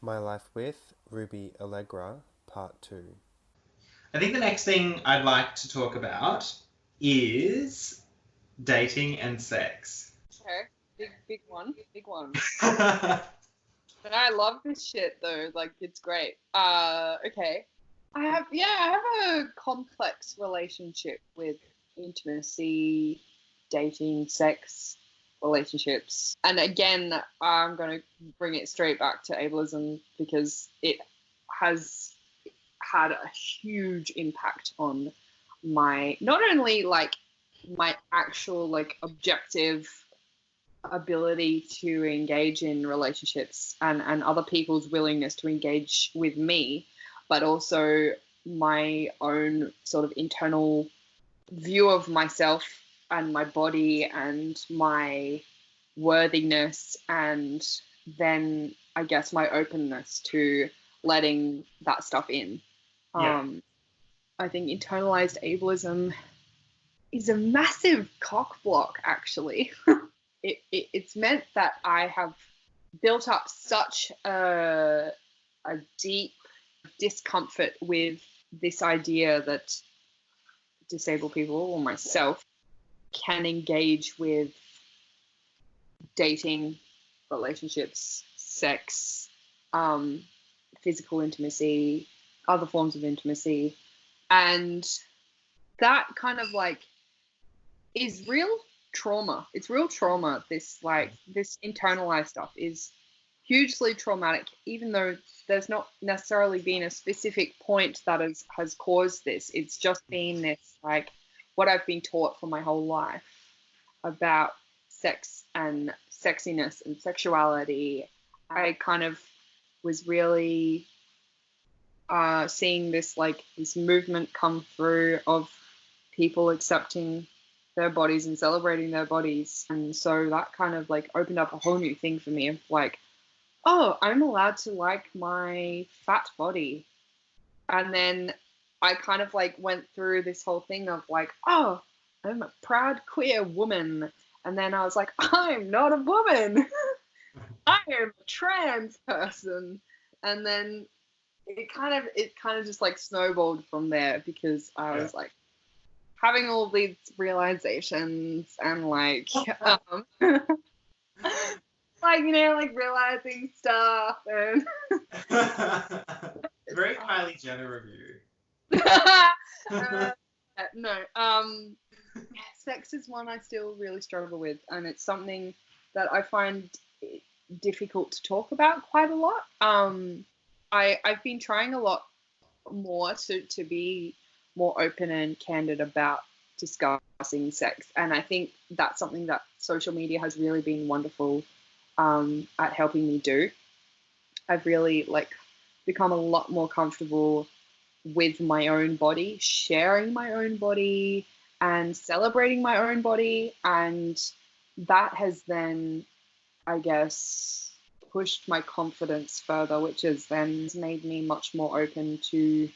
My Life with Ruby Allegra, Part 2. I think the next thing I'd like to talk about is dating and sex. Okay, big one, big one. But I love this shit though. Like it's great. Okay. I have a complex relationship with intimacy, dating, sex, relationships. And again, I'm going to bring it straight back to ableism because it has had a huge impact on my, not only like my actual like objective ability to engage in relationships and other people's willingness to engage with me, but also my own sort of internal view of myself and my body and my worthiness, and then I guess my openness to letting that stuff in. Yeah. I think internalized ableism is a massive cock block, actually. It's meant that I have built up such a deep discomfort with this idea that disabled people or myself can engage with dating, relationships, sex, physical intimacy, other forms of intimacy. And that kind of like is real trauma. It's real trauma. This internalized stuff is hugely traumatic, even though there's not necessarily been a specific point that has caused this. It's just been this like what I've been taught for my whole life about sex and sexiness and sexuality. I kind of was really seeing this movement come through of people accepting their bodies and celebrating their bodies. And so that kind of like opened up a whole new thing for me of like, oh, I'm allowed to like my fat body. And then I kind of like went through this whole thing of like, oh, I'm a proud queer woman. And then I was like, I'm not a woman. I am a trans person. And then it kind of just like snowballed from there because I was like having all these realizations and like like, you know, like realizing stuff and Very Kylie Jenner of you. No, sex is one I still really struggle with, and it's something that I find difficult to talk about quite a lot. I've been trying a lot more to be more open and candid about discussing sex, and I think that's something that social media has really been wonderful at helping me do. I've really like become a lot more comfortable with my own body, sharing my own body and celebrating my own body, and that has then, I guess, pushed my confidence further, which has then made me much more open to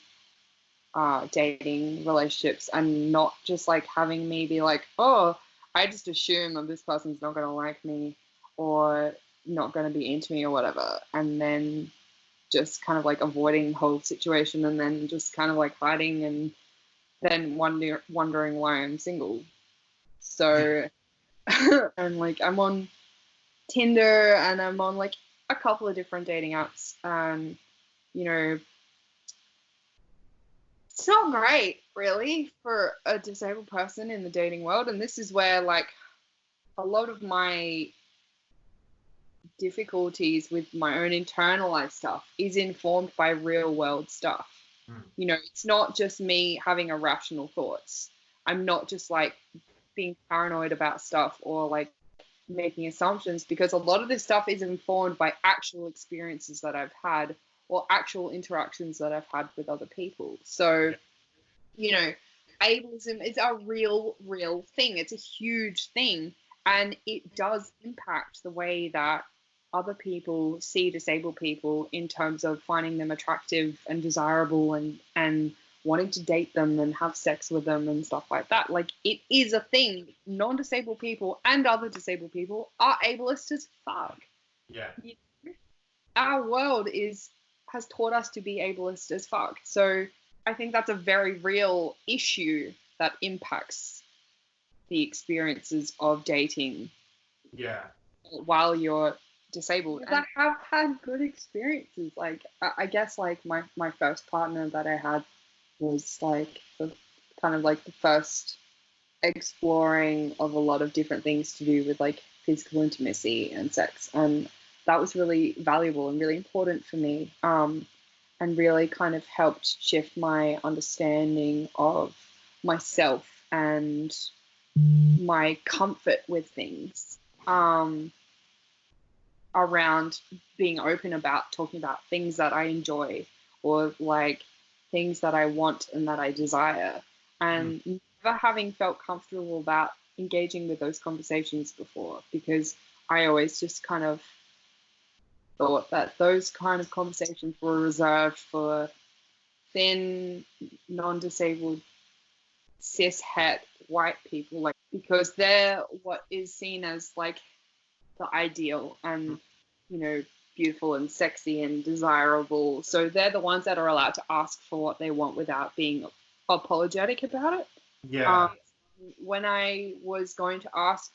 dating, relationships, and not just like having me be like, oh, I just assume that this person's not going to like me or not going to be into me or whatever, and then just kind of like avoiding the whole situation and then just kind of like hiding and then wondering why I'm single. So and like I'm on Tinder and I'm on like a couple of different dating apps. You know, it's not great really for a disabled person in the dating world, and this is where like a lot of my difficulties with my own internalized stuff is informed by real world stuff. You know, it's not just me having irrational thoughts. I'm not just like being paranoid about stuff or like making assumptions, because a lot of this stuff is informed by actual experiences that I've had or actual interactions that I've had with other people. So, you know, ableism is a real thing. It's a huge thing, and it does impact the way that other people see disabled people in terms of finding them attractive and desirable and wanting to date them and have sex with them and stuff like that. Like, it is a thing. Non-disabled people and other disabled people are ableist as fuck. Yeah. our world has taught us to be ableist as fuck. So I think that's a very real issue that impacts the experiences of dating Yeah. while you're disabled. And I have had good experiences. Like I guess like my first partner that I had was like kind of like the first exploring of a lot of different things to do with like physical intimacy and sex, and that was really valuable and really important for me, and really kind of helped shift my understanding of myself and my comfort with things, around being open about talking about things that I enjoy or like things that I want and that I desire, and never having felt comfortable about engaging with those conversations before, because I always just kind of thought that those kind of conversations were reserved for thin, non-disabled, cis het white people, like because they're what is seen as like the ideal and, you know, beautiful and sexy and desirable. So they're the ones that are allowed to ask for what they want without being apologetic about it. Yeah. When I was going to ask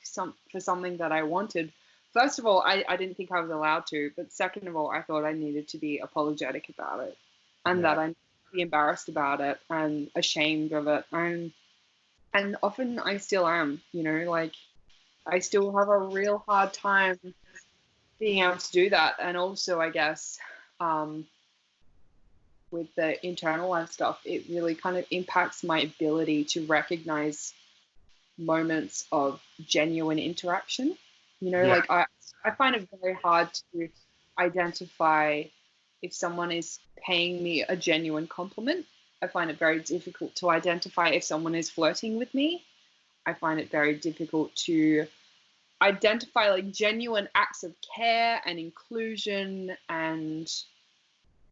for something that I wanted, first of all, I didn't think I was allowed to, but second of all, I thought I needed to be apologetic about it, and that I needed to be embarrassed about it and ashamed of it. And often I still am, you know, like I still have a real hard time being able to do that. And also, I guess, with the internalized stuff, it really kind of impacts my ability to recognize moments of genuine interaction. You know, like I find it very hard to identify if someone is paying me a genuine compliment. I find it very difficult to identify if someone is flirting with me. I find it very difficult to identify like genuine acts of care and inclusion, and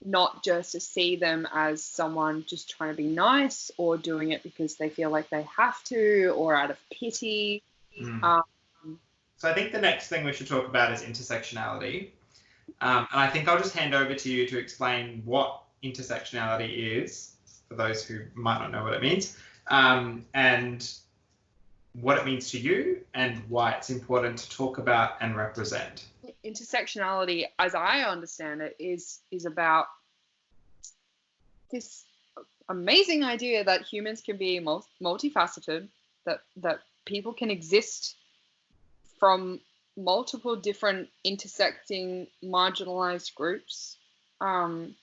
not just to see them as someone just trying to be nice or doing it because they feel like they have to or out of pity. So I think the next thing we should talk about is intersectionality. And I think I'll just hand over to you to explain what intersectionality is, for those who might not know what it means, and what it means to you and why it's important to talk about and represent. Intersectionality, as I understand it, is about this amazing idea that humans can be multifaceted, that people can exist from multiple different intersecting marginalized groups, and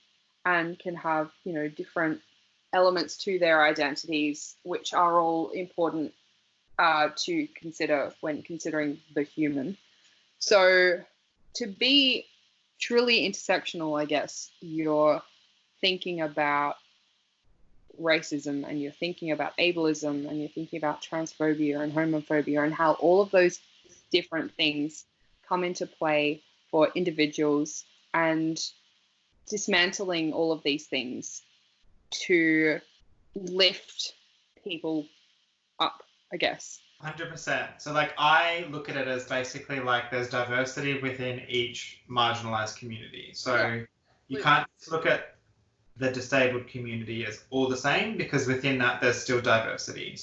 can have, you know, different elements to their identities, which are all important to consider when considering the human. So to be truly intersectional, I guess you're thinking about racism, and you're thinking about ableism, and you're thinking about transphobia and homophobia, and how all of those different things come into play for individuals, and dismantling all of these things to lift people up, I guess. 100%. So like I look at it as basically like there's diversity within each marginalized community. So you can't look at the disabled community as all the same, because within that there's still diversity.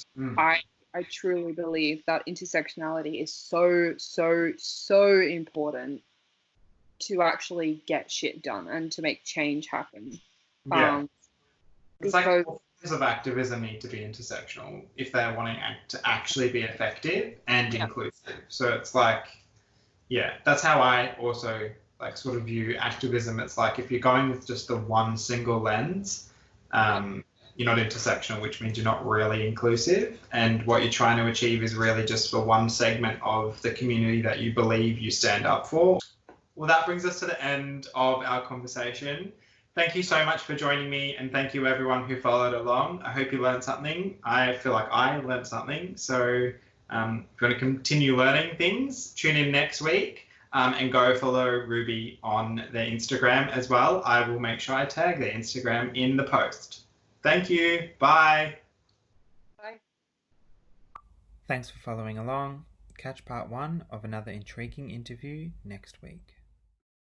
I truly believe that intersectionality is so important to actually get shit done and to make change happen. Yeah. It's like all forms of activism need to be intersectional if they're wanting to actually be effective and inclusive. So it's like, that's how I also like sort of view activism. It's like if you're going with just the one single lens, you're not intersectional, which means you're not really inclusive. And what you're trying to achieve is really just for one segment of the community that you believe you stand up for. Well, that brings us to the end of our conversation. Thank you so much for joining me, and thank you everyone who followed along. I hope you learned something. I feel like I learned something. So if you want to continue learning things, tune in next week, and go follow Ruby on their Instagram as well. I will make sure I tag their Instagram in the post. Thank you. Bye. Bye. Thanks for following along. Catch part 1 of another intriguing interview next week.